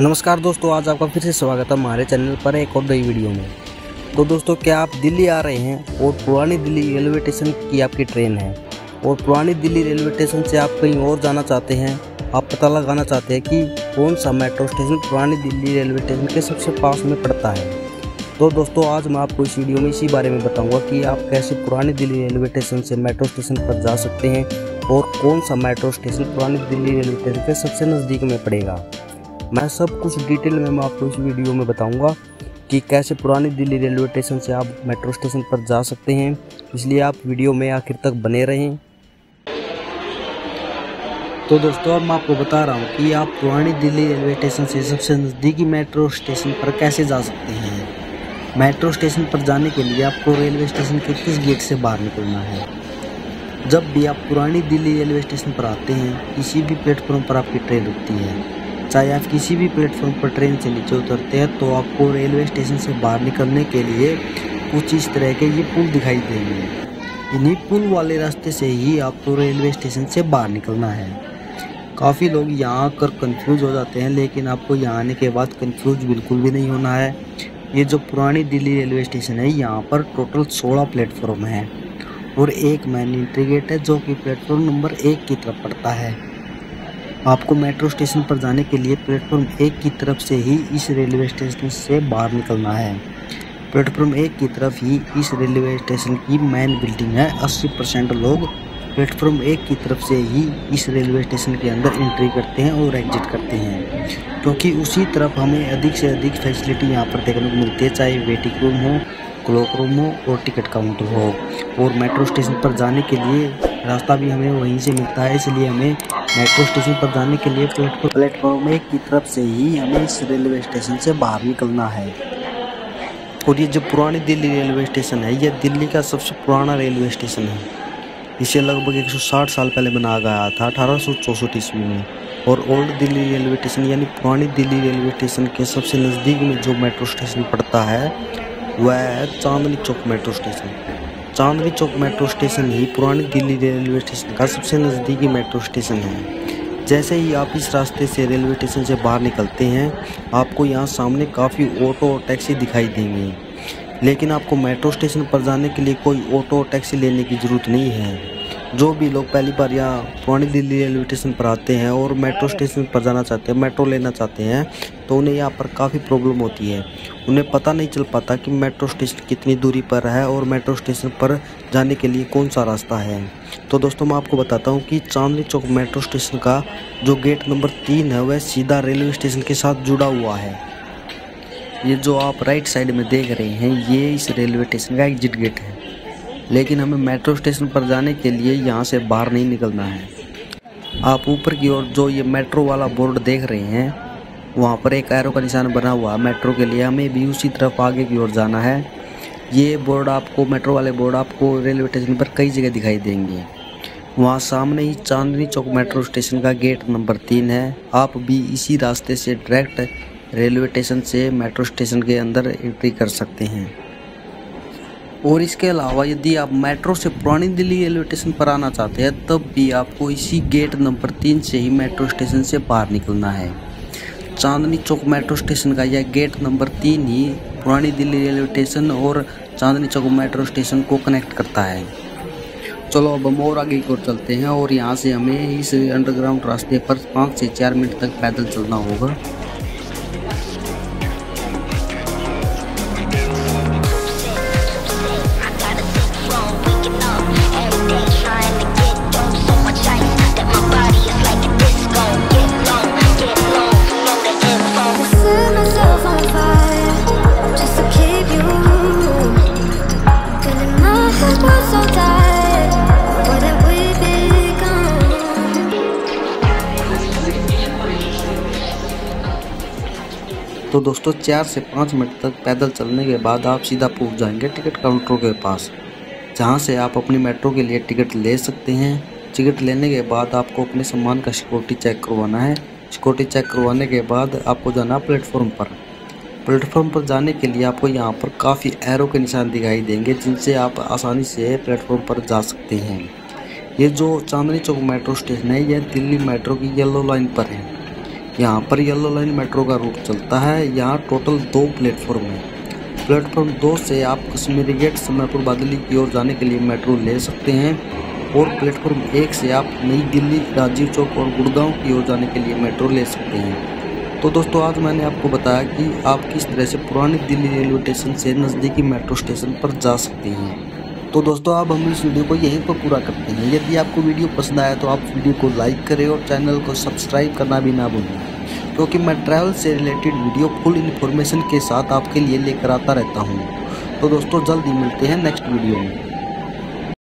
नमस्कार दोस्तों, आज आपका फिर से स्वागत है हमारे चैनल पर एक और नई वीडियो में। तो दोस्तों, क्या आप दिल्ली आ रहे हैं और पुरानी दिल्ली रेलवे स्टेशन की आपकी ट्रेन है और पुरानी दिल्ली रेलवे स्टेशन से आप कहीं और जाना चाहते हैं, आप पता लगाना चाहते हैं कि कौन सा मेट्रो स्टेशन पुरानी दिल्ली रेलवे स्टेशन के सबसे पास में पड़ता है। तो दोस्तों, आज मैं आपको इस वीडियो में इसी बारे में बताऊँगा कि आप कैसे पुरानी दिल्ली रेलवे स्टेशन से मेट्रो स्टेशन पर जा सकते हैं और कौन सा मेट्रो स्टेशन पुरानी दिल्ली रेलवे स्टेशन के सबसे नज़दीक में पड़ेगा। मैं सब कुछ डिटेल में मैं आपको इस वीडियो में बताऊंगा कि कैसे पुरानी दिल्ली रेलवे स्टेशन से आप मेट्रो स्टेशन पर जा सकते हैं, इसलिए आप वीडियो में आखिर तक बने रहें। तो दोस्तों, अब मैं आपको बता रहा हूं कि आप पुरानी दिल्ली रेलवे स्टेशन से सबसे नज़दीकी मेट्रो स्टेशन पर कैसे जा सकते हैं। मेट्रो स्टेशन पर जाने के लिए आपको रेलवे स्टेशन के किस गेट से बाहर निकलना है। जब भी आप पुरानी दिल्ली रेलवे स्टेशन पर आते हैं, किसी भी प्लेटफॉर्म पर आपकी ट्रेन रुकती है, चाहे आप किसी भी प्लेटफॉर्म पर ट्रेन से नीचे उतरते हैं, तो आपको रेलवे स्टेशन से बाहर निकलने के लिए कुछ इस तरह के ये पुल दिखाई देंगे। इन्हीं पुल वाले रास्ते से ही आपको रेलवे स्टेशन से बाहर निकलना है। काफ़ी लोग यहाँ आकर कंफ्यूज हो जाते हैं, लेकिन आपको यहाँ आने के बाद कंफ्यूज बिल्कुल भी नहीं होना है। ये जो पुरानी दिल्ली रेलवे स्टेशन है, यहाँ पर टोटल 16 प्लेटफॉर्म है और एक मेन एंट्री गेट है जो कि प्लेटफॉर्म नंबर 1 की तरफ पड़ता है। आपको मेट्रो स्टेशन पर जाने के लिए प्लेटफॉर्म 1 की तरफ से ही इस रेलवे स्टेशन से बाहर निकलना है। प्लेटफॉर्म 1 की तरफ ही इस रेलवे स्टेशन की मेन बिल्डिंग है। 80% लोग प्लेटफॉर्म 1 की तरफ से ही इस रेलवे स्टेशन के अंदर एंट्री करते हैं और एग्जिट करते हैं, क्योंकि उसी तरफ हमें अधिक से अधिक फैसिलिटी यहाँ पर देखने को मिलती है, चाहे वेटिंग रूम हो, क्लॉक रूम हो और टिकट काउंटर हो। और मेट्रो स्टेशन पर जाने के लिए रास्ता भी हमें वहीं से मिलता है, इसलिए हमें मेट्रो स्टेशन पर जाने के लिए प्लेटफॉर्म 1 की तरफ से ही हमें इस रेलवे स्टेशन से बाहर निकलना है। और ये जो पुरानी दिल्ली रेलवे स्टेशन है, यह दिल्ली का सबसे पुराना रेलवे स्टेशन है। इसे लगभग 160 साल पहले बनाया गया था, 1864 ईस्वी में। और ओल्ड दिल्ली रेलवे स्टेशन यानी पुरानी दिल्ली रेलवे स्टेशन के सबसे नज़दीक में जो मेट्रो स्टेशन पड़ता है वह है Chandni Chowk metro station. Chandni Chowk metro station ही पुरानी दिल्ली रेलवे स्टेशन का सबसे नज़दीकी मेट्रो स्टेशन है। जैसे ही आप इस रास्ते से रेलवे स्टेशन से बाहर निकलते हैं, आपको यहाँ सामने काफ़ी ऑटो और टैक्सी दिखाई देंगे, लेकिन आपको मेट्रो स्टेशन पर जाने के लिए कोई ऑटो और टैक्सी लेने की ज़रूरत नहीं है। जो भी लोग पहली बार यहाँ पुरानी दिल्ली रेलवे स्टेशन पर आते हैं और मेट्रो स्टेशन पर जाना चाहते हैं, मेट्रो लेना चाहते हैं, तो उन्हें यहाँ पर काफ़ी प्रॉब्लम होती है। उन्हें पता नहीं चल पाता कि मेट्रो स्टेशन कितनी दूरी पर है और मेट्रो स्टेशन पर जाने के लिए कौन सा रास्ता है। तो दोस्तों, मैं आपको बताता हूँ कि चांदनी चौक मेट्रो स्टेशन का जो गेट नंबर 3 है, वह सीधा रेलवे स्टेशन के साथ जुड़ा हुआ है। ये जो आप राइट साइड में देख रहे हैं, ये इस रेलवे स्टेशन का एग्जिट गेट है, लेकिन हमें मेट्रो स्टेशन पर जाने के लिए यहाँ से बाहर नहीं निकलना है। आप ऊपर की ओर जो ये मेट्रो वाला बोर्ड देख रहे हैं, वहाँ पर एक एरो का निशान बना हुआ है मेट्रो के लिए, हमें भी उसी तरफ आगे की ओर जाना है। ये बोर्ड आपको, मेट्रो वाले बोर्ड आपको रेलवे स्टेशन पर कई जगह दिखाई देंगे। वहाँ सामने ही चांदनी चौक मेट्रो स्टेशन का गेट नंबर 3 है। आप भी इसी रास्ते से डायरेक्ट रेलवे स्टेशन से मेट्रो स्टेशन के अंदर एंट्री कर सकते हैं। और इसके अलावा यदि आप मेट्रो से पुरानी दिल्ली रेलवे स्टेशन पर आना चाहते हैं, तब भी आपको इसी गेट नंबर 3 से ही मेट्रो स्टेशन से बाहर निकलना है। चांदनी चौक मेट्रो स्टेशन का यह गेट नंबर 3 ही पुरानी दिल्ली रेलवे स्टेशन और चांदनी चौक मेट्रो स्टेशन को कनेक्ट करता है। चलो अब हम और आगे की ओर चलते हैं और यहाँ से हमें इस अंडरग्राउंड रास्ते पर 5 से 4 मिनट तक पैदल चलना होगा। तो दोस्तों, 4 से 5 मिनट तक पैदल चलने के बाद आप सीधा पहुंच जाएंगे टिकट काउंटर के पास, जहां से आप अपनी मेट्रो के लिए टिकट ले सकते हैं। टिकट लेने के बाद आपको अपने सामान का सिक्योरिटी चेक करवाना है। सिक्योरिटी चेक करवाने के बाद आपको जाना प्लेटफॉर्म पर। प्लेटफॉर्म पर जाने के लिए आपको यहाँ पर काफ़ी एरो के निशान दिखाई देंगे, जिनसे आप आसानी से प्लेटफॉर्म पर जा सकते हैं। ये जो चांदनी चौक मेट्रो स्टेशन है, यह दिल्ली मेट्रो की येलो लाइन पर है। यहाँ पर येलो लाइन मेट्रो का रूट चलता है। यहाँ टोटल 2 प्लेटफॉर्म है। प्लेटफॉर्म 2 से आप कश्मीरी गेट समयपुर बादली की ओर जाने के लिए मेट्रो ले सकते हैं और प्लेटफॉर्म 1 से आप नई दिल्ली, राजीव चौक और गुड़गांव की ओर जाने के लिए मेट्रो ले सकते हैं। तो दोस्तों आज मैंने आपको बताया कि आप किस तरह से पुरानी दिल्ली रेलवे स्टेशन से नज़दीकी मेट्रो स्टेशन पर जा सकते हैं। तो दोस्तों अब हम इस वीडियो को यहीं पर पूरा करते हैं। यदि आपको वीडियो पसंद आया तो आप वीडियो को लाइक करें और चैनल को सब्सक्राइब करना भी ना भूलें, क्योंकि मैं ट्रैवल से रिलेटेड वीडियो फुल इन्फॉर्मेशन के साथ आपके लिए लेकर आता रहता हूँ। तो दोस्तों जल्दी मिलते हैं नेक्स्ट वीडियो में।